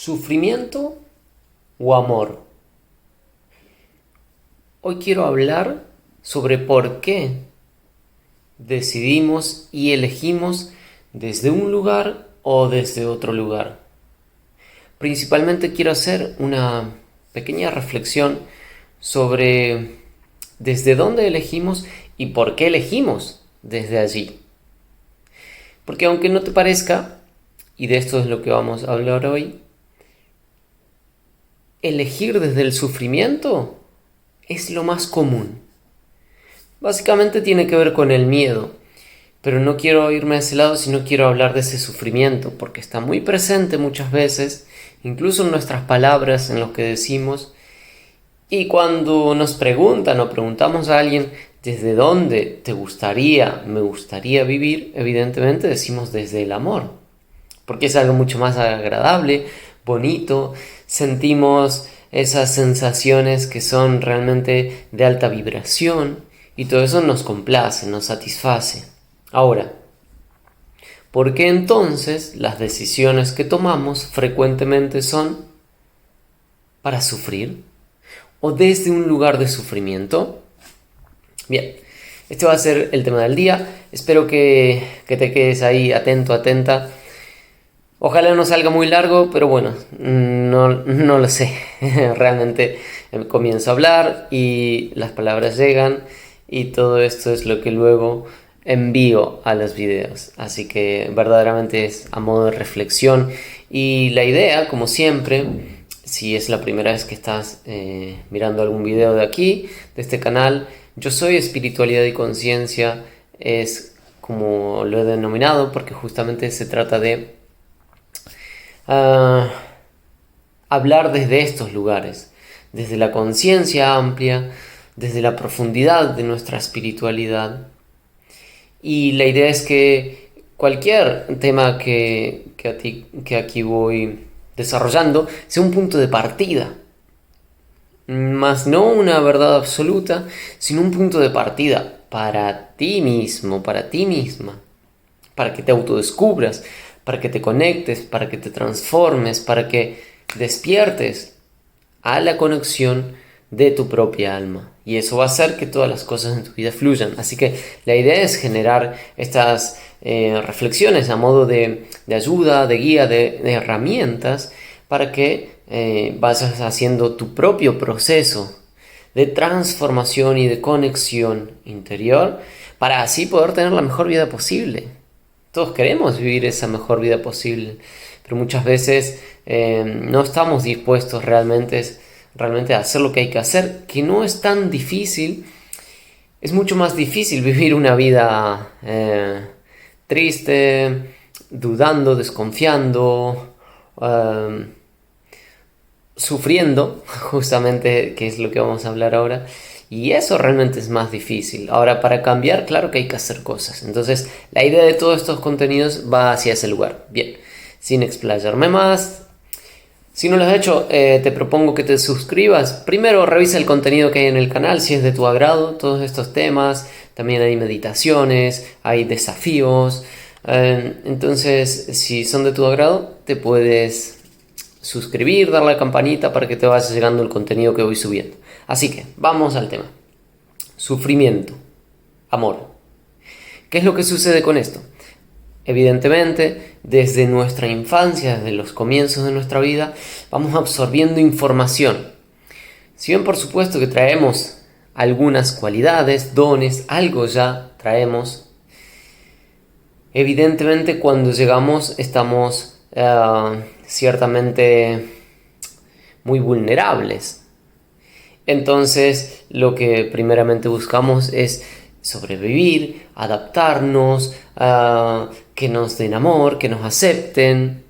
¿Sufrimiento o amor? Hoy quiero hablar sobre por qué decidimos y elegimos desde un lugar o desde otro lugar. Principalmente quiero hacer una pequeña reflexión sobre desde dónde elegimos y por qué elegimos desde allí. Porque aunque no te parezca, y de esto es lo que vamos a hablar hoy, elegir desde el sufrimiento es lo más común. Básicamente tiene que ver con el miedo, pero no quiero irme a ese lado, sino quiero hablar de ese sufrimiento, porque está muy presente muchas veces, incluso en nuestras palabras, en lo que decimos. Y cuando nos preguntan o preguntamos a alguien desde dónde me gustaría vivir, evidentemente decimos desde el amor, porque es algo mucho más agradable, bonito, sentimos esas sensaciones que son realmente de alta vibración y todo eso nos complace, nos satisface. Ahora, ¿por qué entonces las decisiones que tomamos frecuentemente son para sufrir o desde un lugar de sufrimiento? Bien, este va a ser el tema del día. Espero que te quedes ahí atento, atenta. Ojalá no salga muy largo, pero bueno, no lo sé. Realmente comienzo a hablar y las palabras llegan y todo esto es lo que luego envío a los videos. Así que verdaderamente es a modo de reflexión. Y la idea, como siempre, si es la primera vez que estás mirando algún video de aquí, de este canal, Yo Soy Espiritualidad y Conciencia, es como lo he denominado porque justamente se trata de hablar desde estos lugares, desde la conciencia amplia, desde la profundidad de nuestra espiritualidad. Y la idea es que cualquier tema que aquí voy desarrollando sea un punto de partida, más no una verdad absoluta, sino un punto de partida para ti mismo, para ti misma, para que te autodescubras, para que te conectes, para que te transformes, para que despiertes a la conexión de tu propia alma. Y eso va a hacer que todas las cosas en tu vida fluyan. Así que la idea es generar estas reflexiones a modo de ayuda, de guía, de herramientas para que vayas haciendo tu propio proceso de transformación y de conexión interior para así poder tener la mejor vida posible. Todos queremos vivir esa mejor vida posible, pero muchas veces no estamos dispuestos realmente a hacer lo que hay que hacer, que no es tan difícil. Es mucho más difícil vivir una vida triste, dudando, desconfiando, sufriendo, justamente, que es lo que vamos a hablar ahora. Y eso realmente es más difícil. Ahora, para cambiar, claro que hay que hacer cosas. Entonces, la idea de todos estos contenidos va hacia ese lugar. Bien, sin explayarme más. Si no lo has hecho, te propongo que te suscribas. Primero, revisa el contenido que hay en el canal, si es de tu agrado, todos estos temas. También hay meditaciones, hay desafíos. Entonces, si son de tu agrado, te puedes suscribir, dar la campanita para que te vaya llegando el contenido que voy subiendo. Así que, vamos al tema. Sufrimiento, amor. ¿Qué es lo que sucede con esto? Evidentemente, desde nuestra infancia, desde los comienzos de nuestra vida, vamos absorbiendo información. Si bien por supuesto que traemos algunas cualidades, dones, algo ya traemos, evidentemente cuando llegamos estamos ciertamente muy vulnerables. Entonces, lo que primeramente buscamos es sobrevivir, adaptarnos, que nos den amor, que nos acepten,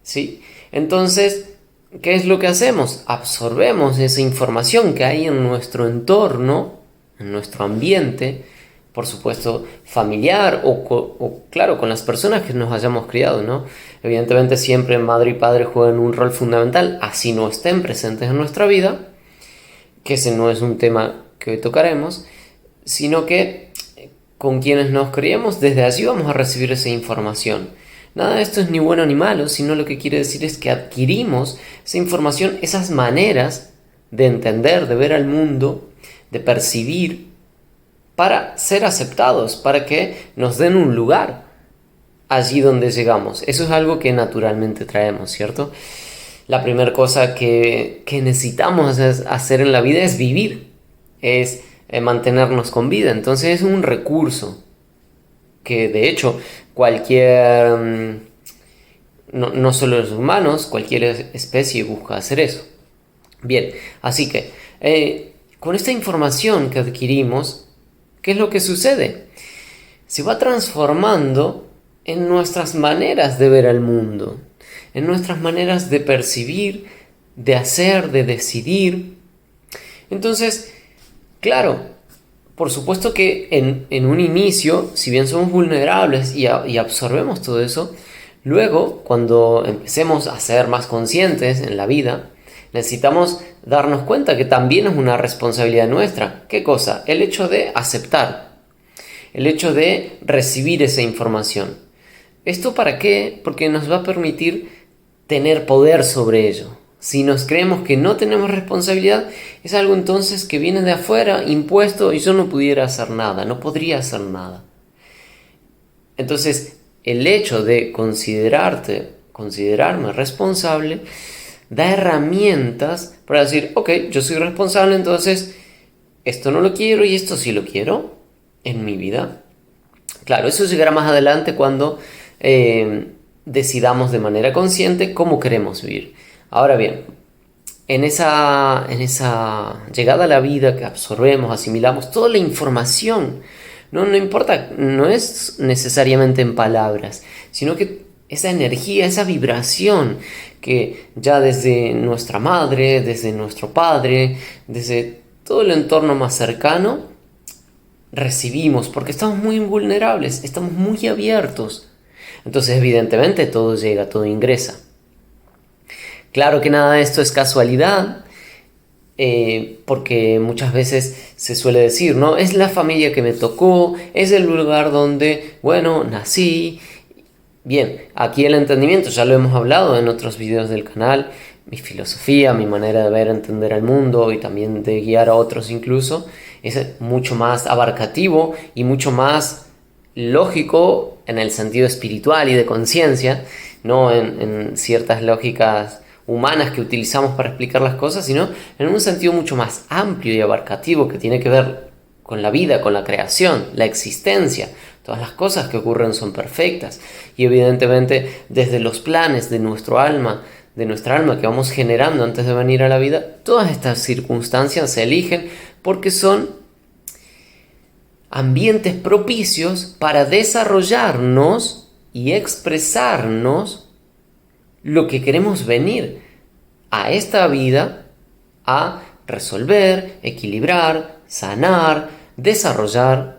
¿sí? Entonces, ¿qué es lo que hacemos? Absorbemos esa información que hay en nuestro entorno, en nuestro ambiente, por supuesto familiar o claro, con las personas que nos hayamos criado, ¿no? Evidentemente siempre madre y padre juegan un rol fundamental, así no estén presentes en nuestra vida, que ese no es un tema que hoy tocaremos, sino que con quienes nos criemos, desde allí vamos a recibir esa información. Nada de esto es ni bueno ni malo, sino lo que quiere decir es que adquirimos esa información, esas maneras de entender, de ver al mundo, de percibir, para ser aceptados, para que nos den un lugar allí donde llegamos. Eso es algo que naturalmente traemos, ¿cierto? La primera cosa que necesitamos hacer en la vida es vivir, es mantenernos con vida. Entonces es un recurso que de hecho cualquier, no solo los humanos, cualquier especie busca hacer eso. Bien, así que con esta información que adquirimos, ¿qué es lo que sucede? Se va transformando en nuestras maneras de ver al mundo, en nuestras maneras de percibir, de hacer, de decidir. Entonces, claro, por supuesto que en un inicio, si bien somos vulnerables y absorbemos todo eso, luego, cuando empecemos a ser más conscientes en la vida, necesitamos darnos cuenta que también es una responsabilidad nuestra. ¿Qué cosa? El hecho de aceptar, el hecho de recibir esa información. ¿Esto para qué? Porque nos va a permitir tener poder sobre ello. Si nos creemos que no tenemos responsabilidad, es algo entonces que viene de afuera, impuesto, y yo no pudiera hacer nada, no podría hacer nada. Entonces, el hecho de considerarme responsable, da herramientas para decir, ok, yo soy responsable, entonces esto no lo quiero y esto sí lo quiero en mi vida. Claro, eso llegará más adelante cuando decidamos de manera consciente cómo queremos vivir. Ahora bien, en esa llegada a la vida que absorbemos, asimilamos toda la información, no importa, no es necesariamente en palabras, sino que esa energía, esa vibración que ya desde nuestra madre, desde nuestro padre, desde todo el entorno más cercano, recibimos, porque estamos muy vulnerables, estamos muy abiertos. Entonces, evidentemente, todo llega, todo ingresa. Claro que nada de esto es casualidad, porque muchas veces se suele decir, ¿no? Es la familia que me tocó, es el lugar donde, bueno, nací. Bien, aquí el entendimiento, ya lo hemos hablado en otros videos del canal, mi filosofía, mi manera de ver, entender al mundo y también de guiar a otros incluso, es mucho más abarcativo y mucho más lógico en el sentido espiritual y de conciencia, no en ciertas lógicas humanas que utilizamos para explicar las cosas, sino en un sentido mucho más amplio y abarcativo que tiene que ver con la vida, con la creación, la existencia. Todas las cosas que ocurren son perfectas y evidentemente desde los planes de nuestra alma que vamos generando antes de venir a la vida, todas estas circunstancias se eligen porque son ambientes propicios para desarrollarnos y expresarnos lo que queremos venir a esta vida a resolver, equilibrar, sanar, desarrollar.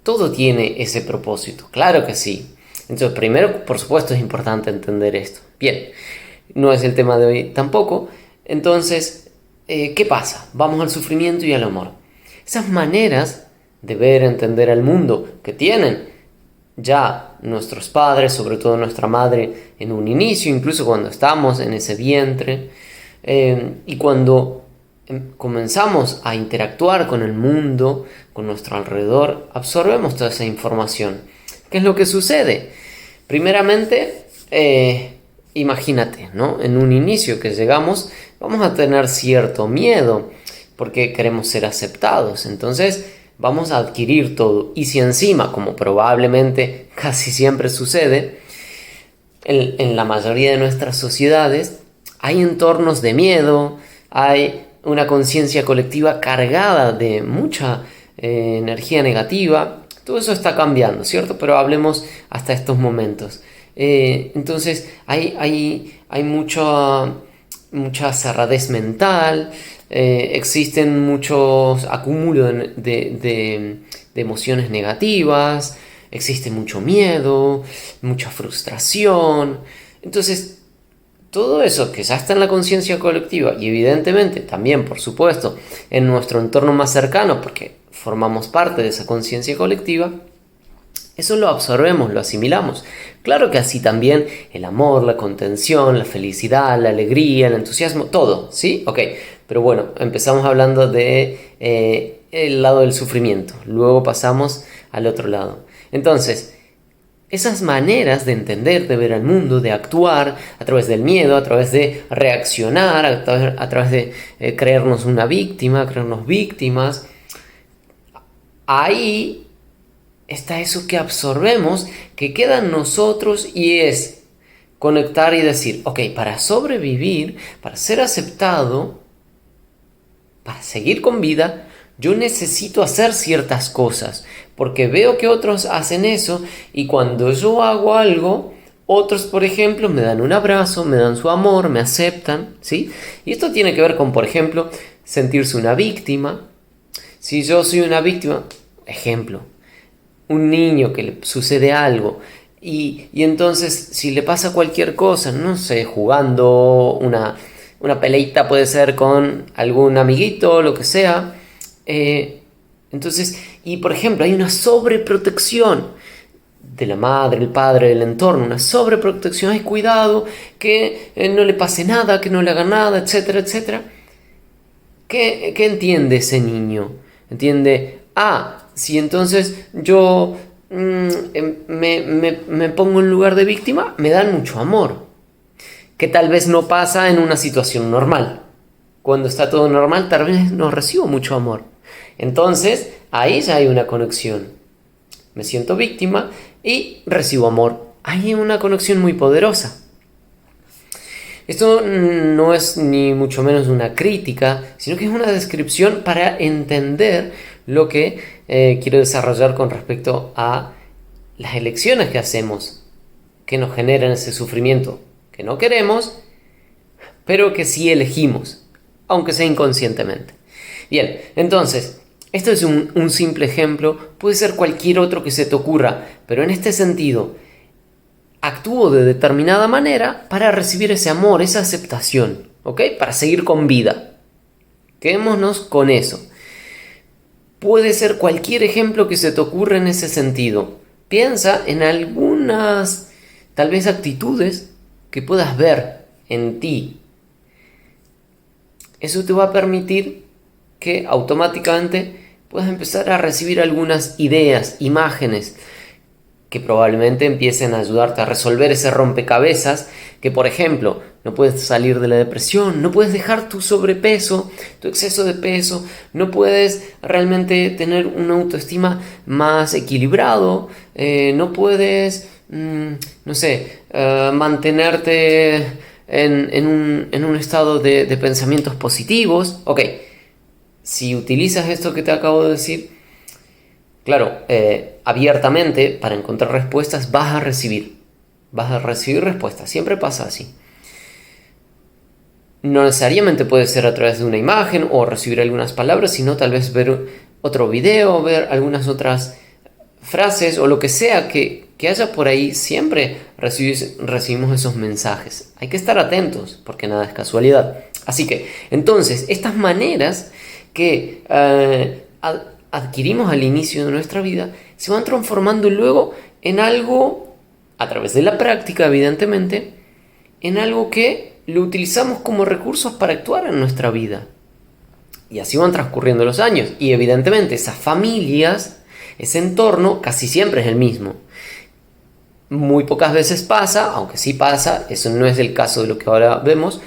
Todo tiene ese propósito, claro que sí. Entonces, primero, por supuesto, es importante entender esto. Bien, no es el tema de hoy tampoco. Entonces, ¿qué pasa? Vamos al sufrimiento y al amor. Esas maneras de ver, entender al mundo que tienen ya nuestros padres, sobre todo nuestra madre, en un inicio, incluso cuando estamos en ese vientre, y cuando comenzamos a interactuar con el mundo, con nuestro alrededor, absorbemos toda esa información. ¿Qué es lo que sucede? Primeramente, imagínate, ¿no? En un inicio que llegamos, vamos a tener cierto miedo, porque queremos ser aceptados. Entonces, vamos a adquirir todo. Y si encima, como probablemente casi siempre sucede, en la mayoría de nuestras sociedades, hay entornos de miedo, hay una conciencia colectiva cargada de mucha energía negativa. Todo eso está cambiando, ¿cierto? Pero hablemos hasta estos momentos. Entonces hay mucha cerradez mental, existen muchos acúmulos de emociones negativas, existe mucho miedo, mucha frustración. Entonces, todo eso que ya está en la conciencia colectiva y evidentemente también, por supuesto, en nuestro entorno más cercano, porque formamos parte de esa conciencia colectiva, Eso lo absorbemos, lo asimilamos. Claro que así también el amor, la contención, la felicidad, la alegría, el entusiasmo, todo, ¿sí? Ok, pero bueno, empezamos hablando de el lado del sufrimiento, luego pasamos al otro lado. Entonces, esas maneras de entender, de ver al mundo, de actuar a través del miedo, a través de reaccionar, a través de creernos una víctima, creernos víctimas, ahí está eso que absorbemos, que queda en nosotros y es conectar y decir, ok, para sobrevivir, para ser aceptado, para seguir con vida, yo necesito hacer ciertas cosas, porque veo que otros hacen eso y cuando yo hago algo, otros, por ejemplo, me dan un abrazo, me dan su amor, me aceptan, ¿sí? Y esto tiene que ver con, por ejemplo, sentirse una víctima. Si yo soy una víctima, ejemplo, un niño que le sucede algo y entonces si le pasa cualquier cosa, no sé, jugando una peleita puede ser con algún amiguito, lo que sea, entonces, y por ejemplo hay una sobreprotección de la madre, el padre, del entorno, una sobreprotección, ay cuidado, que no le pase nada, que no le haga nada, etcétera, etcétera. ¿Qué entiende ese niño? Entiende, si entonces yo me pongo en lugar de víctima, me dan mucho amor, que tal vez no pasa en una situación normal. Cuando está todo normal, tal vez no recibo mucho amor. Entonces, ahí ya hay una conexión. Me siento víctima y recibo amor. Hay una conexión muy poderosa. Esto no es ni mucho menos una crítica, sino que es una descripción para entender lo que quiero desarrollar con respecto a las elecciones que hacemos, que nos generan ese sufrimiento que no queremos, pero que sí elegimos, aunque sea inconscientemente. Bien, entonces, esto es un simple ejemplo, puede ser cualquier otro que se te ocurra, pero en este sentido, actúo de determinada manera para recibir ese amor, esa aceptación, ¿ok? Para seguir con vida. Quedémonos con eso. Puede ser cualquier ejemplo que se te ocurra en ese sentido. Piensa en algunas, tal vez, actitudes que puedas ver en ti. Eso te va a permitir que automáticamente puedas empezar a recibir algunas ideas, imágenes, que probablemente empiecen a ayudarte a resolver ese rompecabezas, que por ejemplo, no puedes salir de la depresión, no puedes dejar tu sobrepeso, tu exceso de peso, no puedes realmente tener una autoestima más equilibrado, no puedes, no sé, mantenerte en un estado de pensamientos positivos. Ok, si utilizas esto que te acabo de decir, claro, abiertamente, para encontrar respuestas, vas a recibir respuestas, siempre pasa así. No necesariamente puede ser a través de una imagen o recibir algunas palabras, sino tal vez ver otro video, ver algunas otras frases o lo que sea que haya por ahí, siempre recibimos esos mensajes. Hay que estar atentos, porque nada es casualidad. Así que, entonces, estas maneras que adquirimos al inicio de nuestra vida se van transformando luego en algo, a través de la práctica evidentemente, en algo que lo utilizamos como recursos para actuar en nuestra vida. Y así van transcurriendo los años y evidentemente esas familias, ese entorno casi siempre es el mismo. Muy pocas veces pasa, aunque sí pasa, eso no es el caso de lo que ahora vemos,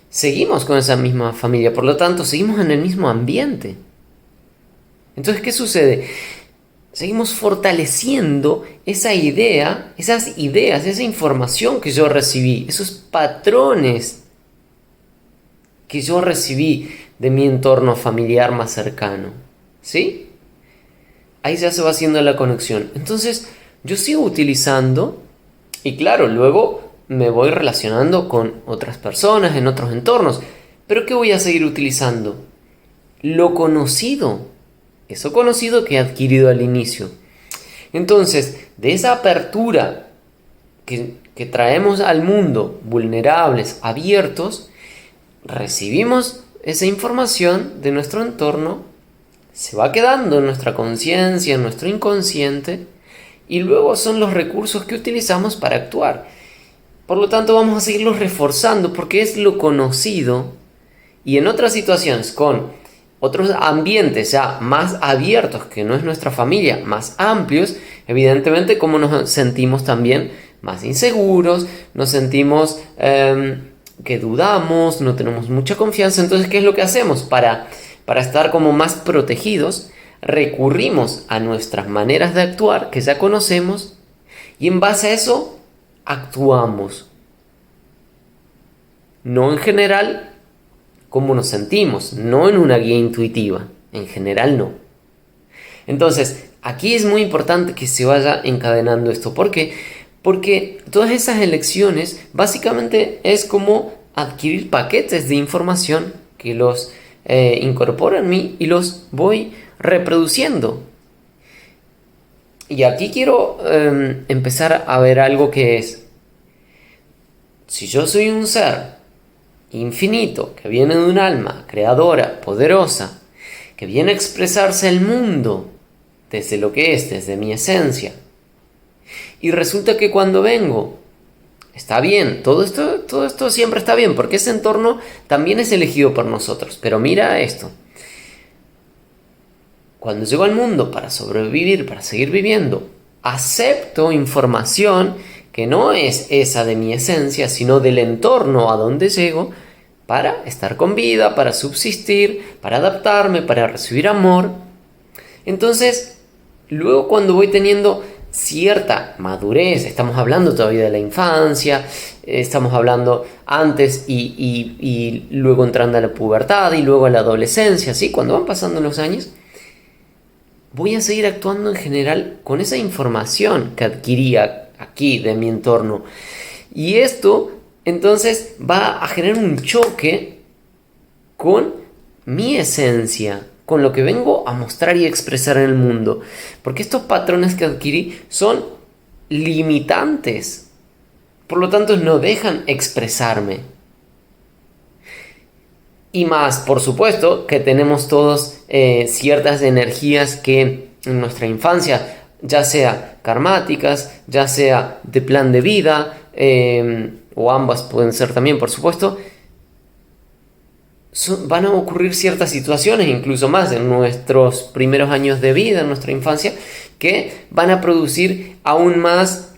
seguimos con esa misma familia, por lo tanto seguimos en el mismo ambiente. Entonces, ¿qué sucede? Seguimos fortaleciendo esa idea, esas ideas, esa información que yo recibí, esos patrones que yo recibí de mi entorno familiar más cercano. ¿Sí? Ahí ya se va haciendo la conexión. Entonces, yo sigo utilizando y claro, luego me voy relacionando con otras personas en otros entornos. ¿Pero qué voy a seguir utilizando? Lo conocido. Eso conocido que he adquirido al inicio. Entonces, de esa apertura que traemos al mundo, vulnerables, abiertos, recibimos esa información de nuestro entorno, se va quedando en nuestra conciencia, en nuestro inconsciente, y luego son los recursos que utilizamos para actuar. Por lo tanto, vamos a seguirlos reforzando porque es lo conocido, y en otras situaciones con otros ambientes ya más abiertos, que no es nuestra familia, más amplios, evidentemente como nos sentimos también más inseguros, nos sentimos que dudamos, no tenemos mucha confianza. Entonces, ¿qué es lo que hacemos? Para estar como más protegidos, recurrimos a nuestras maneras de actuar que ya conocemos y en base a eso actuamos. No en general como nos sentimos, no en una guía intuitiva, en general no. Entonces, aquí es muy importante que se vaya encadenando esto. ¿Por qué? Porque todas esas elecciones básicamente es como adquirir paquetes de información que los incorporo en mí y los voy reproduciendo. Y aquí quiero empezar a ver algo que es, si yo soy un ser infinito que viene de un alma creadora, poderosa, que viene a expresarse el mundo desde lo que es, desde mi esencia, y resulta que cuando vengo está bien, todo esto siempre está bien, porque ese entorno también es elegido por nosotros. Pero mira esto. Cuando llego al mundo para sobrevivir, para seguir viviendo, acepto información que no es esa de mi esencia, sino del entorno a donde llego, para estar con vida, para subsistir, para adaptarme, para recibir amor. Entonces, luego cuando voy teniendo cierta madurez, estamos hablando todavía de la infancia, estamos hablando antes y luego entrando a la pubertad y luego a la adolescencia, ¿sí? Cuando van pasando los años, voy a seguir actuando en general con esa información que adquiría aquí de mi entorno. Y esto entonces va a generar un choque con mi esencia, con lo que vengo a mostrar y expresar en el mundo. Porque estos patrones que adquirí son limitantes. Por lo tanto, no dejan expresarme. Y más, por supuesto, que tenemos todos ciertas energías que en nuestra infancia, ya sea karmáticas, ya sea de plan de vida, o ambas pueden ser también, por supuesto, van a ocurrir ciertas situaciones, incluso más en nuestros primeros años de vida, en nuestra infancia, que van a producir aún más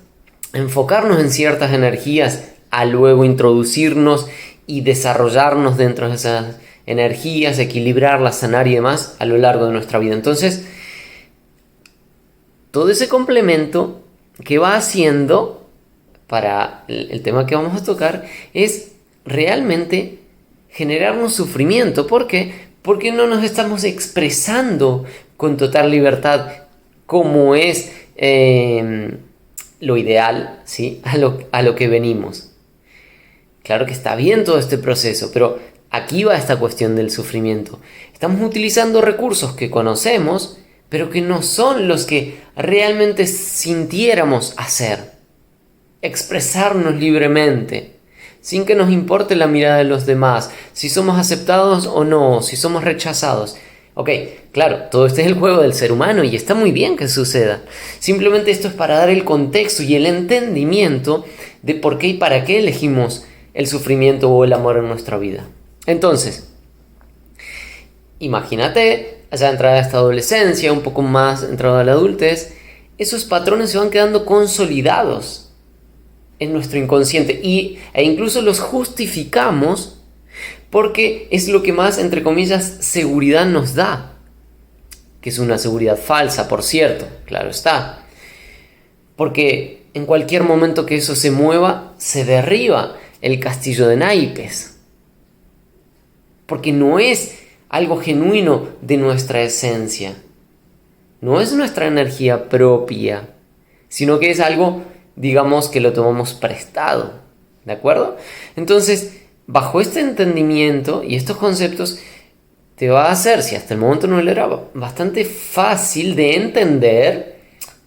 enfocarnos en ciertas energías, a luego introducirnos y desarrollarnos dentro de esas energías, equilibrarlas, sanar y demás a lo largo de nuestra vida. Entonces, todo ese complemento que va haciendo para el tema que vamos a tocar es realmente generarnos sufrimiento. ¿Por qué? Porque no nos estamos expresando con total libertad como es lo ideal, ¿sí? a lo que venimos. Claro que está bien todo este proceso, pero aquí va esta cuestión del sufrimiento. Estamos utilizando recursos que conocemos, pero que no son los que realmente sintiéramos hacer. Expresarnos libremente, sin que nos importe la mirada de los demás, si somos aceptados o no, si somos rechazados. Ok, claro, todo este es el juego del ser humano y está muy bien que suceda. Simplemente esto es para dar el contexto y el entendimiento de por qué y para qué elegimos el sufrimiento o el amor en nuestra vida. Entonces, imagínate, ya entrada a esta adolescencia, un poco más entrada a la adultez, esos patrones se van quedando consolidados en nuestro inconsciente e incluso los justificamos porque es lo que más, entre comillas, seguridad nos da, que es una seguridad falsa, por cierto, claro está, porque en cualquier momento que eso se mueva, se derriba el castillo de naipes, porque no es algo genuino de nuestra esencia, no es nuestra energía propia, sino que es algo, digamos, que lo tomamos prestado, ¿de acuerdo? Entonces, bajo este entendimiento y estos conceptos, te va a hacer, si hasta el momento no lo era, bastante fácil de entender.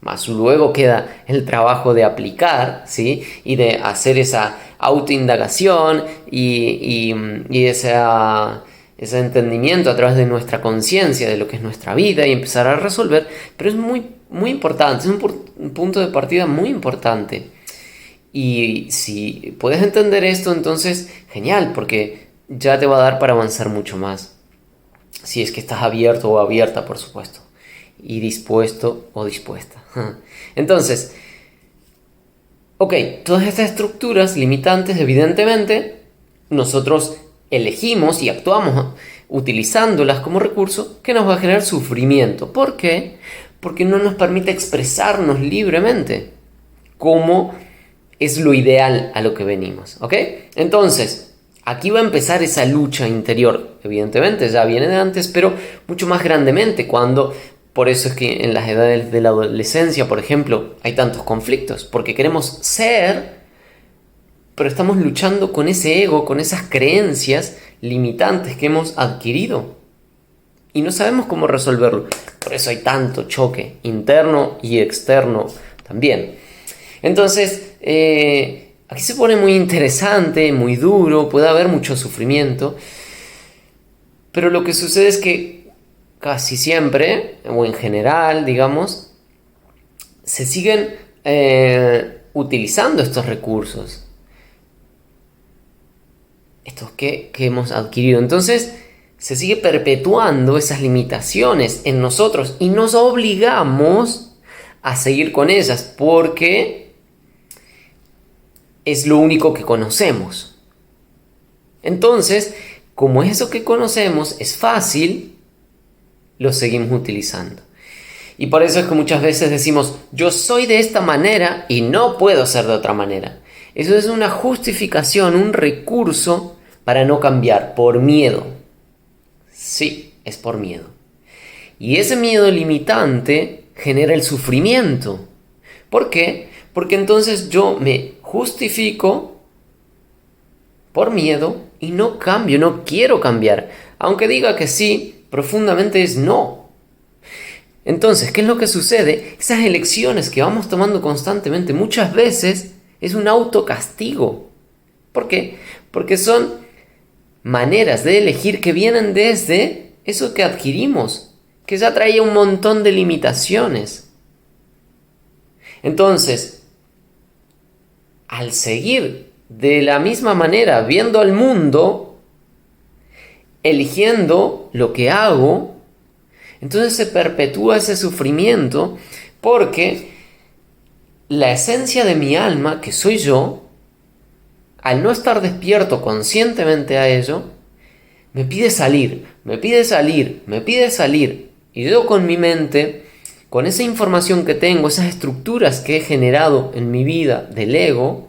Más luego queda el trabajo de aplicar, ¿sí? Y de hacer esa autoindagación y esa ese entendimiento a través de nuestra conciencia de lo que es nuestra vida y empezar a resolver, pero es muy, muy importante, es un punto de partida muy importante. Y si puedes entender esto, entonces genial, porque ya te va a dar para avanzar mucho más. Si es que estás abierto o abierta, por supuesto, y dispuesto o dispuesta. Entonces, ok, todas estas estructuras limitantes, evidentemente, nosotros elegimos y actuamos utilizándolas como recurso que nos va a generar sufrimiento. ¿Por qué? Porque no nos permite expresarnos libremente, como es lo ideal a lo que venimos. ¿Ok? Entonces, aquí va a empezar esa lucha interior. Evidentemente, ya viene de antes, pero mucho más grandemente cuando... Por eso es que en las edades de la adolescencia, por ejemplo, hay tantos conflictos, porque queremos ser, pero estamos luchando con ese ego, con esas creencias limitantes que hemos adquirido y no sabemos cómo resolverlo. Por eso hay tanto choque interno y externo también. Entonces, aquí se pone muy interesante, muy duro, puede haber mucho sufrimiento, pero lo que sucede es que casi siempre, o en general, digamos, se siguen utilizando estos recursos. Estos que hemos adquirido. Entonces, se sigue perpetuando esas limitaciones en nosotros y nos obligamos a seguir con ellas porque es lo único que conocemos. Entonces, como eso que conocemos es fácil, lo seguimos utilizando. Y por eso es que muchas veces decimos, yo soy de esta manera y no puedo ser de otra manera. Eso es una justificación, un recurso para no cambiar, por miedo. Sí, es por miedo. Y ese miedo limitante genera el sufrimiento. ¿Por qué? Porque entonces yo me justifico por miedo y no cambio, no quiero cambiar. Aunque diga que sí, profundamente es no. Entonces, ¿qué es lo que sucede? Esas elecciones que vamos tomando constantemente muchas veces es un autocastigo. ¿Por qué? Porque son maneras de elegir que vienen desde eso que adquirimos, que ya traía un montón de limitaciones. Entonces, al seguir de la misma manera, viendo al mundo, eligiendo lo que hago, entonces se perpetúa ese sufrimiento porque la esencia de mi alma, que soy yo, al no estar despierto conscientemente a ello, me pide salir, me pide salir, me pide salir. Y yo con mi mente, con esa información que tengo, esas estructuras que he generado en mi vida del ego,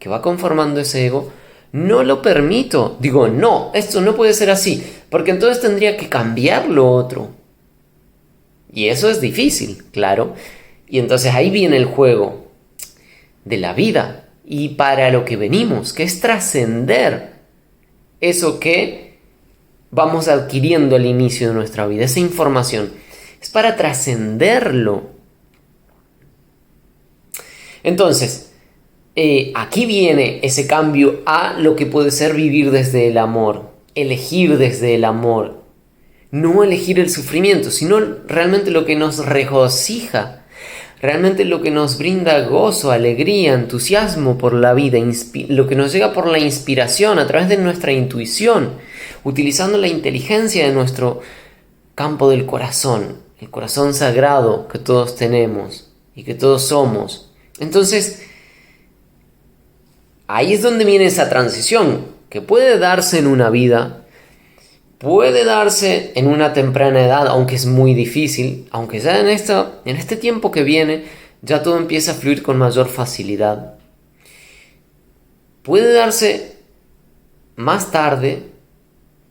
que va conformando ese ego, no lo permito. Digo, no, esto no puede ser así, porque entonces tendría que cambiar lo otro. Y eso es difícil, claro. Y entonces ahí viene el juego de la vida y para lo que venimos, que es trascender eso que vamos adquiriendo al inicio de nuestra vida, esa información. Es para trascenderlo. Entonces, aquí viene ese cambio a lo que puede ser vivir desde el amor, elegir desde el amor. No elegir el sufrimiento, sino realmente lo que nos regocija, realmente lo que nos brinda gozo, alegría, entusiasmo por la vida, lo que nos llega por la inspiración a través de nuestra intuición, utilizando la inteligencia de nuestro campo del corazón, el corazón sagrado que todos tenemos y que todos somos. Entonces, ahí es donde viene esa transición que puede darse en una vida, puede darse en una temprana edad, aunque es muy difícil, aunque ya en este tiempo que viene ya todo empieza a fluir con mayor facilidad. Puede darse más tarde,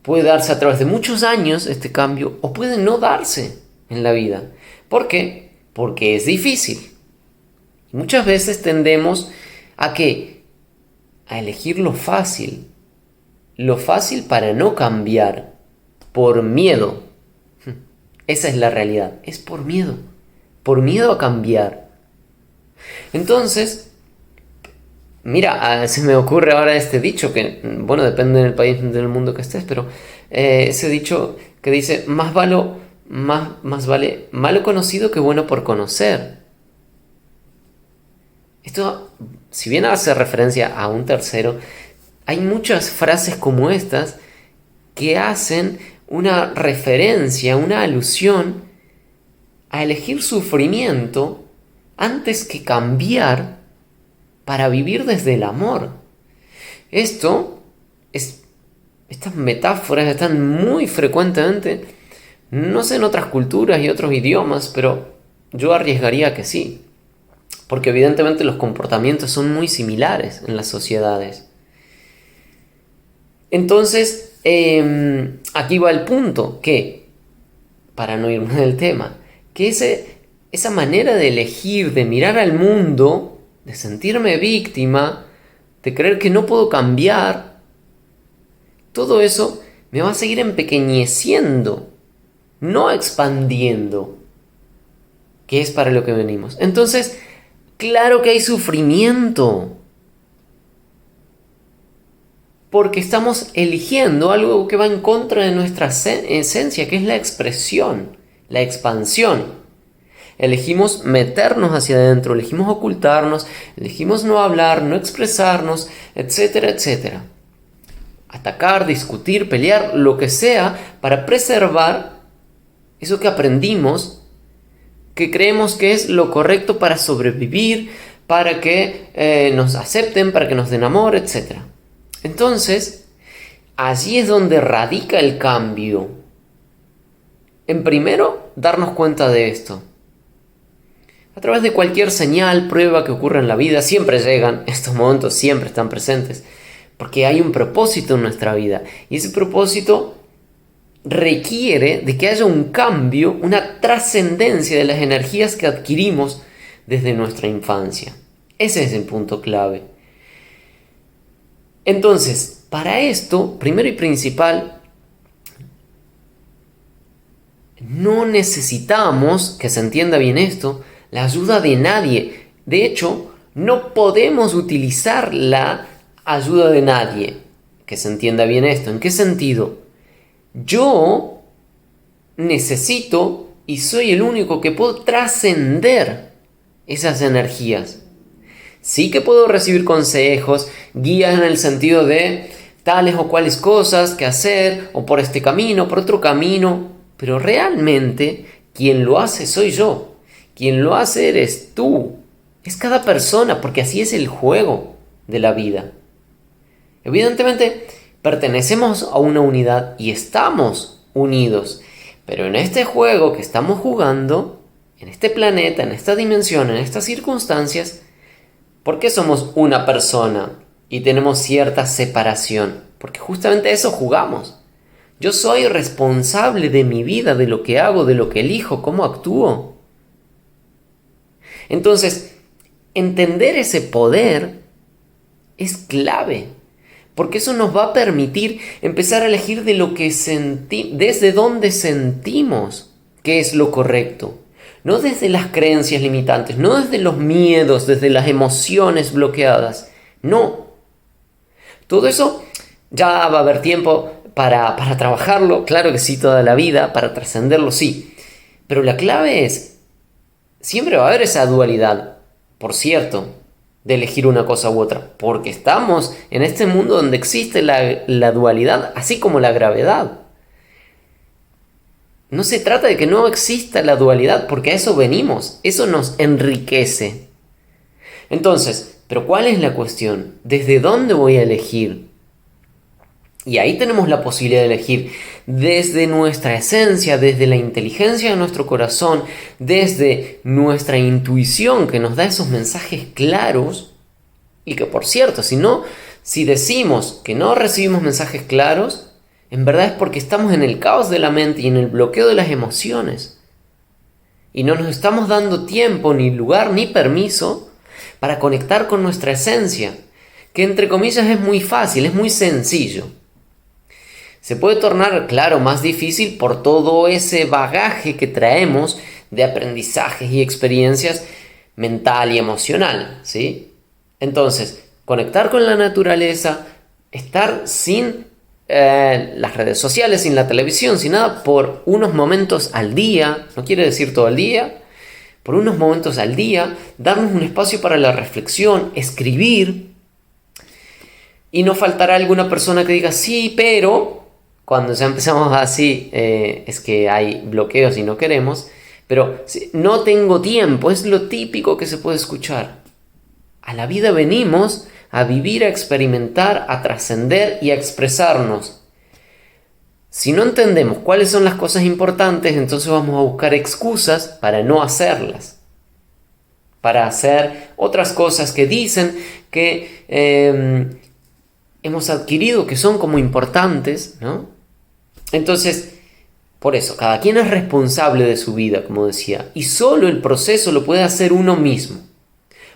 puede darse a través de muchos años este cambio, o puede no darse en la vida. ¿Por qué? Porque es difícil. Y muchas veces tendemos a ¿qué? A elegir lo fácil para no cambiar. Por miedo. Esa es la realidad. Es por miedo a cambiar. Entonces, Mira, se me ocurre ahora este dicho que, bueno, depende del país del mundo que estés, pero ese dicho que dice, más vale malo conocido que bueno por conocer. Esto, si bien hace referencia a un tercero, hay muchas frases como estas que hacen una referencia, una alusión a elegir sufrimiento antes que cambiar para vivir desde el amor. Estas metáforas están muy frecuentemente, no sé en otras culturas y otros idiomas, pero yo arriesgaría que sí, porque evidentemente los comportamientos son muy similares en las sociedades. Entonces, aquí va el punto, que, para no irme del tema, que esa manera de elegir, de mirar al mundo, de sentirme víctima, de creer que no puedo cambiar, todo eso me va a seguir empequeñeciendo, no expandiendo, que es para lo que venimos. Entonces, claro que hay sufrimiento, porque estamos eligiendo algo que va en contra de nuestra esencia, que es la expresión, la expansión. Elegimos meternos hacia adentro, elegimos ocultarnos, elegimos no hablar, no expresarnos, etcétera, etcétera. Atacar, discutir, pelear, lo que sea, para preservar eso que aprendimos, que creemos que es lo correcto para sobrevivir, para que nos acepten, para que nos den amor, etcétera. Entonces, allí es donde radica el cambio. En primero, darnos cuenta de esto. A través de cualquier señal, prueba que ocurra en la vida, siempre llegan, estos momentos siempre están presentes, porque hay un propósito en nuestra vida. Y ese propósito requiere de que haya un cambio, una trascendencia de las energías que adquirimos desde nuestra infancia. Ese es el punto clave. Entonces, para esto, primero y principal, no necesitamos, que se entienda bien esto, la ayuda de nadie. De hecho, no podemos utilizar la ayuda de nadie. Que se entienda bien esto. ¿En qué sentido? Yo necesito y soy el único que puedo trascender esas energías. Sí que puedo recibir consejos, guías en el sentido de tales o cuales cosas que hacer, o por este camino, por otro camino, pero realmente quien lo hace soy yo. Quien lo hace eres tú. Es cada persona, porque así es el juego de la vida. Evidentemente, pertenecemos a una unidad y estamos unidos. Pero en este juego que estamos jugando, en este planeta, en esta dimensión, en estas circunstancias, ¿por qué somos una persona y tenemos cierta separación? Porque justamente a eso jugamos. Yo soy responsable de mi vida, de lo que hago, de lo que elijo, cómo actúo. Entonces, entender ese poder es clave, porque eso nos va a permitir empezar a elegir de lo que desde donde sentimos que es lo correcto. No desde las creencias limitantes, no desde los miedos, desde las emociones bloqueadas. No. Todo eso ya va a haber tiempo para trabajarlo, claro que sí, toda la vida, para trascenderlo, sí. Pero la clave es, siempre va a haber esa dualidad, por cierto, de elegir una cosa u otra, porque estamos en este mundo donde existe la dualidad, así como la gravedad. No se trata de que no exista la dualidad, porque a eso venimos, eso nos enriquece. Entonces, ¿pero cuál es la cuestión? ¿Desde dónde voy a elegir? Y ahí tenemos la posibilidad de elegir desde nuestra esencia, desde la inteligencia de nuestro corazón, desde nuestra intuición que nos da esos mensajes claros. Y que, por cierto, si decimos que no recibimos mensajes claros, en verdad es porque estamos en el caos de la mente y en el bloqueo de las emociones. Y no nos estamos dando tiempo, ni lugar, ni permiso para conectar con nuestra esencia, que entre comillas es muy fácil, es muy sencillo. Se puede tornar, claro, más difícil por todo ese bagaje que traemos de aprendizajes y experiencias mental y emocional, ¿sí? Entonces, conectar con la naturaleza, estar sin las redes sociales, sin la televisión, sin nada, por unos momentos al día, no quiere decir todo el día, por unos momentos al día, darnos un espacio para la reflexión, escribir, y no faltará alguna persona que diga, sí, pero, cuando ya empezamos así, es que hay bloqueos y no queremos, pero no tengo tiempo, es lo típico que se puede escuchar. A la vida venimos a vivir, a experimentar, a trascender y a expresarnos. Si no entendemos cuáles son las cosas importantes, entonces vamos a buscar excusas para no hacerlas. Para hacer otras cosas que dicen que hemos adquirido que son como importantes, ¿no? Entonces, por eso, cada quien es responsable de su vida, como decía, y solo el proceso lo puede hacer uno mismo.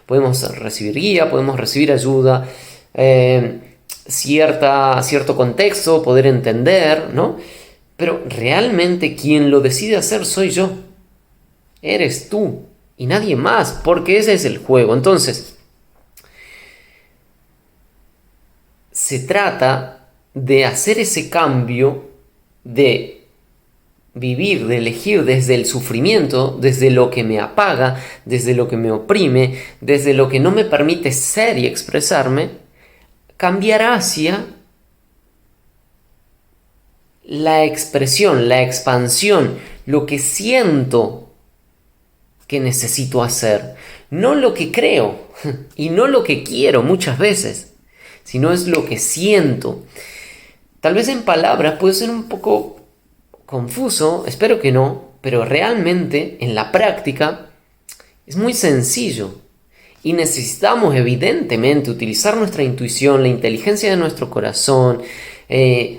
Podemos recibir guía, podemos recibir ayuda, cierto contexto, poder entender, ¿no? Pero realmente quien lo decide hacer soy yo. Eres tú y nadie más, porque ese es el juego. Entonces, se trata de hacer ese cambio de vivir, de elegir desde el sufrimiento, desde lo que me apaga, desde lo que me oprime, desde lo que no me permite ser y expresarme, cambiar hacia la expresión, la expansión, lo que siento que necesito hacer, no lo que creo y no lo que quiero muchas veces, sino es lo que siento. Tal vez en palabras puede ser un poco confuso, espero que no, pero realmente en la práctica es muy sencillo y necesitamos evidentemente utilizar nuestra intuición, la inteligencia de nuestro corazón,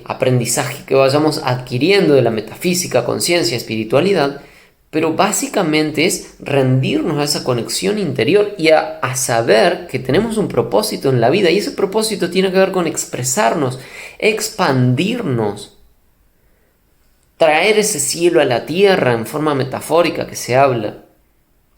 aprendizaje que vayamos adquiriendo de la metafísica, conciencia, espiritualidad, pero básicamente es rendirnos a esa conexión interior y a saber que tenemos un propósito en la vida, y ese propósito tiene que ver con expresarnos, expandirnos, traer ese cielo a la tierra en forma metafórica que se habla,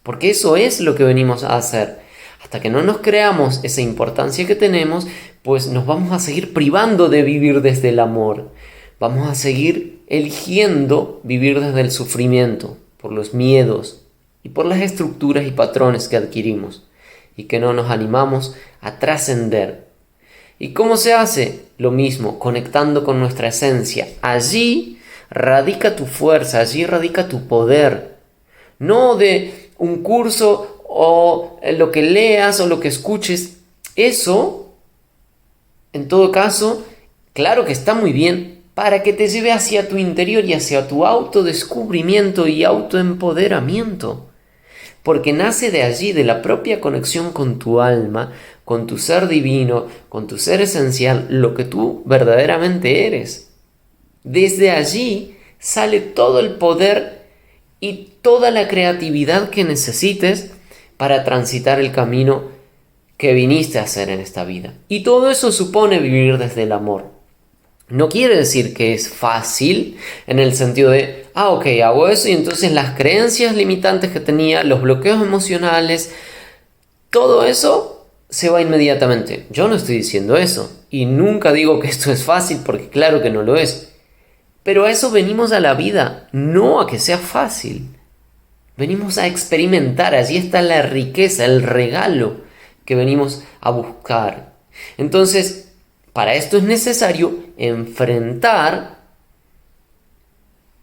porque eso es lo que venimos a hacer. Hasta que no nos creamos esa importancia que tenemos, pues nos vamos a seguir privando de vivir desde el amor, vamos a seguir eligiendo vivir desde el sufrimiento, por los miedos y por las estructuras y patrones que adquirimos y que no nos animamos a trascender. ¿Y cómo se hace? Lo mismo, conectando con nuestra esencia. Allí radica tu fuerza, allí radica tu poder. No de un curso o lo que leas o lo que escuches. Eso, en todo caso, claro que está muy bien para que te lleve hacia tu interior y hacia tu autodescubrimiento y autoempoderamiento. Porque nace de allí, de la propia conexión con tu alma, con tu ser divino, con tu ser esencial, lo que tú verdaderamente eres. Desde allí sale todo el poder y toda la creatividad que necesites para transitar el camino que viniste a hacer en esta vida. Y todo eso supone vivir desde el amor. No quiere decir que es fácil en el sentido de, ok, hago eso y entonces las creencias limitantes que tenía, los bloqueos emocionales, todo eso se va inmediatamente. Yo no estoy diciendo eso y nunca digo que esto es fácil porque claro que no lo es. Pero a eso venimos a la vida, no a que sea fácil. Venimos a experimentar, allí está la riqueza, el regalo que venimos a buscar. Entonces, para esto es necesario enfrentar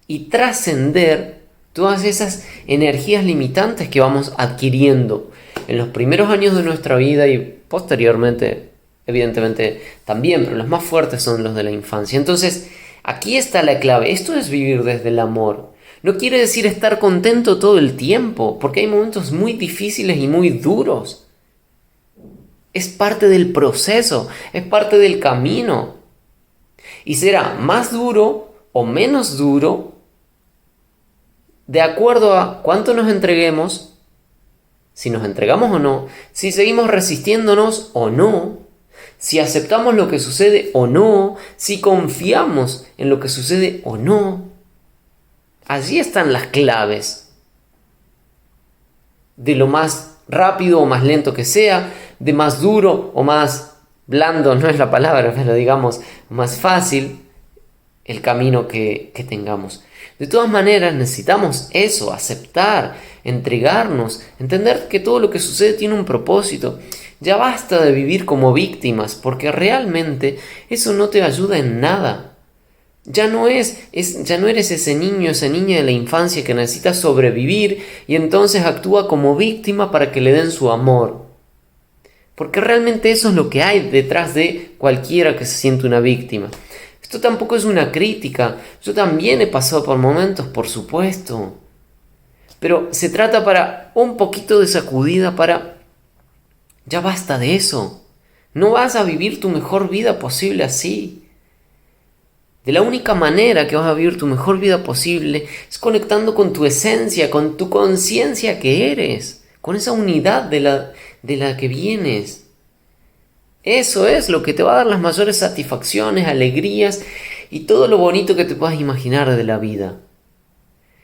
y trascender todas esas energías limitantes que vamos adquiriendo en los primeros años de nuestra vida y posteriormente, evidentemente, también, pero los más fuertes son los de la infancia. Entonces, aquí está la clave. Esto es vivir desde el amor. No quiere decir estar contento todo el tiempo, porque hay momentos muy difíciles y muy duros. Es parte del proceso, es parte del camino. Y será más duro o menos duro de acuerdo a cuánto nos entreguemos, si nos entregamos o no, si seguimos resistiéndonos o no, si aceptamos lo que sucede o no, si confiamos en lo que sucede o no. Allí están las claves de lo más rápido o más lento que sea, de más duro o más blando, no es la palabra, pero digamos más fácil el camino que tengamos. De todas maneras, necesitamos eso, aceptar, entregarnos, entender que todo lo que sucede tiene un propósito. Ya basta de vivir como víctimas, porque realmente eso no te ayuda en nada. Ya no eres ese niño, esa niña de la infancia que necesita sobrevivir y entonces actúa como víctima para que le den su amor. Porque realmente eso es lo que hay detrás de cualquiera que se siente una víctima. Esto tampoco es una crítica. Yo también he pasado por momentos, por supuesto. Pero se trata para un poquito de sacudida para... Ya basta de eso. No vas a vivir tu mejor vida posible así. De la única manera que vas a vivir tu mejor vida posible es conectando con tu esencia, con tu conciencia que eres, con esa unidad de la que vienes. Eso es lo que te va a dar las mayores satisfacciones, alegrías y todo lo bonito que te puedas imaginar de la vida.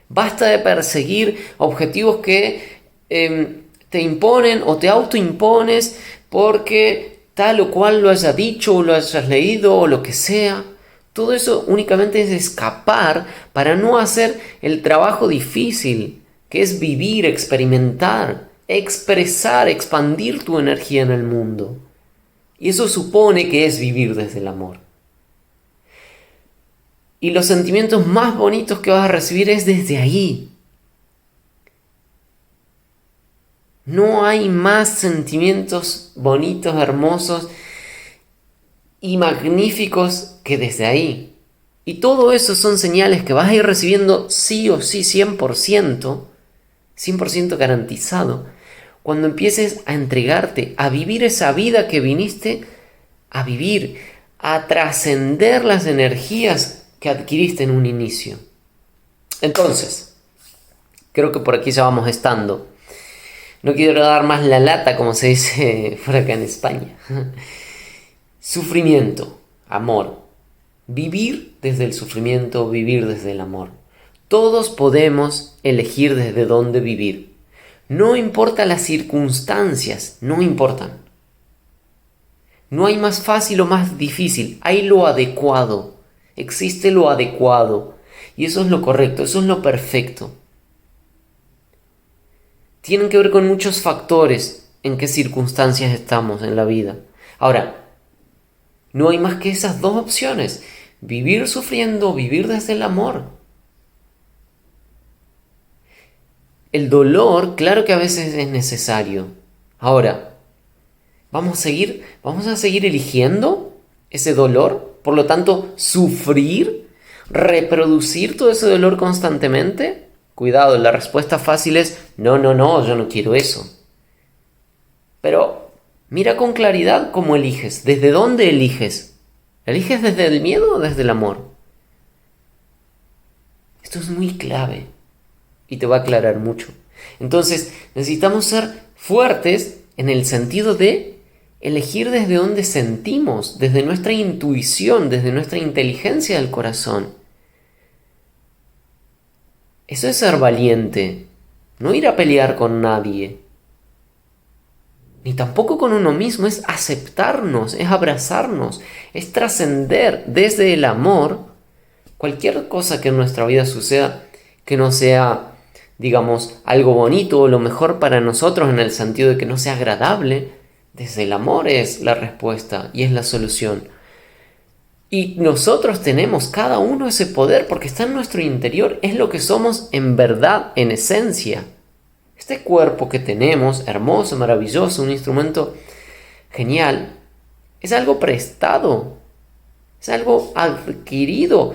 Basta de perseguir objetivos que te imponen o te autoimpones porque tal o cual lo hayas dicho o lo hayas leído o lo que sea. Todo eso únicamente es escapar para no hacer el trabajo difícil, que es vivir, experimentar, expresar, expandir tu energía en el mundo. Y eso supone que es vivir desde el amor. Y los sentimientos más bonitos que vas a recibir es desde ahí. No hay más sentimientos bonitos, hermosos y magníficos que desde ahí. Y todo eso son señales que vas a ir recibiendo sí o sí, 100% garantizado, cuando empieces a entregarte, a vivir esa vida que viniste a vivir, a trascender las energías que adquiriste en un inicio. Entonces, creo que por aquí ya vamos estando. No quiero dar más la lata, como se dice por acá en España. Sufrimiento, amor. Vivir desde el sufrimiento, vivir desde el amor. Todos podemos elegir desde dónde vivir. No importa las circunstancias, no importan. No hay más fácil o más difícil, hay lo adecuado. Existe lo adecuado. Y eso es lo correcto, eso es lo perfecto. Tienen que ver con muchos factores en qué circunstancias estamos en la vida. Ahora, no hay más que esas dos opciones. Vivir sufriendo, vivir desde el amor. El dolor, claro que a veces es necesario. Ahora, ¿vamos a seguir eligiendo ese dolor? Por lo tanto, sufrir, reproducir todo ese dolor constantemente. Cuidado, la respuesta fácil es no, yo no quiero eso. Pero mira con claridad cómo eliges, desde dónde eliges. ¿Eliges desde el miedo o desde el amor? Esto es muy clave y te va a aclarar mucho. Entonces, necesitamos ser fuertes en el sentido de elegir desde dónde sentimos, desde nuestra intuición, desde nuestra inteligencia del corazón. Eso es ser valiente, no ir a pelear con nadie, ni tampoco con uno mismo, es aceptarnos, es abrazarnos, es trascender desde el amor cualquier cosa que en nuestra vida suceda que no sea, digamos, algo bonito o lo mejor para nosotros en el sentido de que no sea agradable. Desde el amor es la respuesta y es la solución. Y nosotros tenemos cada uno ese poder porque está en nuestro interior, es lo que somos en verdad, en esencia. Este cuerpo que tenemos, hermoso, maravilloso, un instrumento genial, es algo prestado, es algo adquirido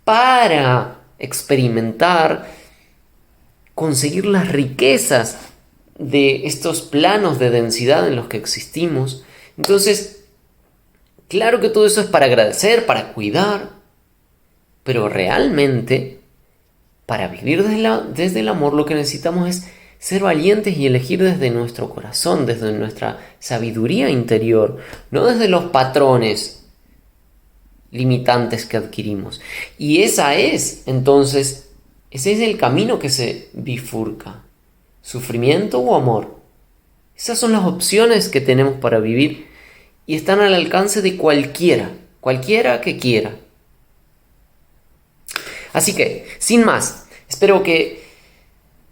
para experimentar, conseguir las riquezas de estos planos de densidad en los que existimos. Entonces, claro que todo eso es para agradecer, para cuidar, pero realmente, para vivir desde el amor, lo que necesitamos es ser valientes y elegir desde nuestro corazón, desde nuestra sabiduría interior, no desde los patrones limitantes que adquirimos. Y ese es el camino que se bifurca. ¿Sufrimiento o amor? Esas son las opciones que tenemos para vivir y están al alcance de cualquiera que quiera. Así que, sin más, espero que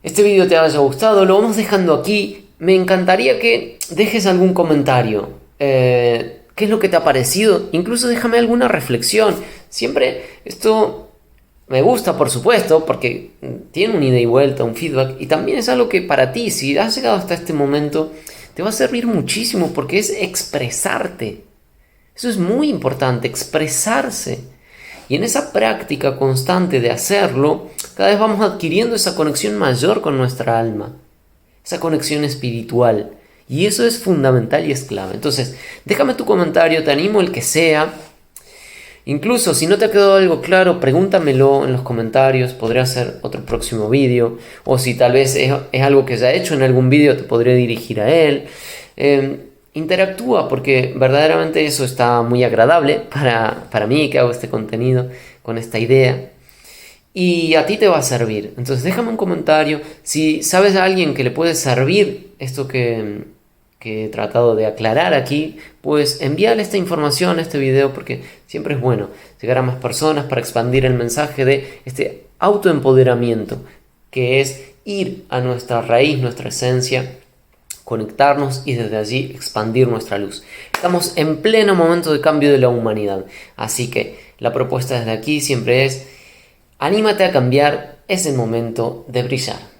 este video te haya gustado. Lo vamos dejando aquí. Me encantaría que dejes algún comentario. ¿Qué es lo que te ha parecido? Incluso déjame alguna reflexión. Siempre esto me gusta, por supuesto, porque tiene un ida y vuelta, un feedback. Y también es algo que para ti, si has llegado hasta este momento, te va a servir muchísimo porque es expresarte. Eso es muy importante, expresarse. Y en esa práctica constante de hacerlo, cada vez vamos adquiriendo esa conexión mayor con nuestra alma, esa conexión espiritual. Y eso es fundamental y es clave. Entonces, déjame tu comentario, te animo el que sea. Incluso si no te ha quedado algo claro, pregúntamelo en los comentarios, podré hacer otro próximo vídeo. O si tal vez es algo que ya he hecho en algún vídeo, te podré dirigir a él. Interactúa, porque verdaderamente eso está muy agradable para mí que hago este contenido con esta idea. Y a ti te va a servir. Entonces déjame un comentario. Si sabes a alguien que le puede servir esto que he tratado de aclarar aquí, pues envíale esta información, este video, porque siempre es bueno llegar a más personas para expandir el mensaje de este autoempoderamiento, que es ir a nuestra raíz, nuestra esencia, conectarnos y desde allí expandir nuestra luz. Estamos en pleno momento de cambio de la humanidad, así que la propuesta desde aquí siempre es: anímate a cambiar, es el momento de brillar.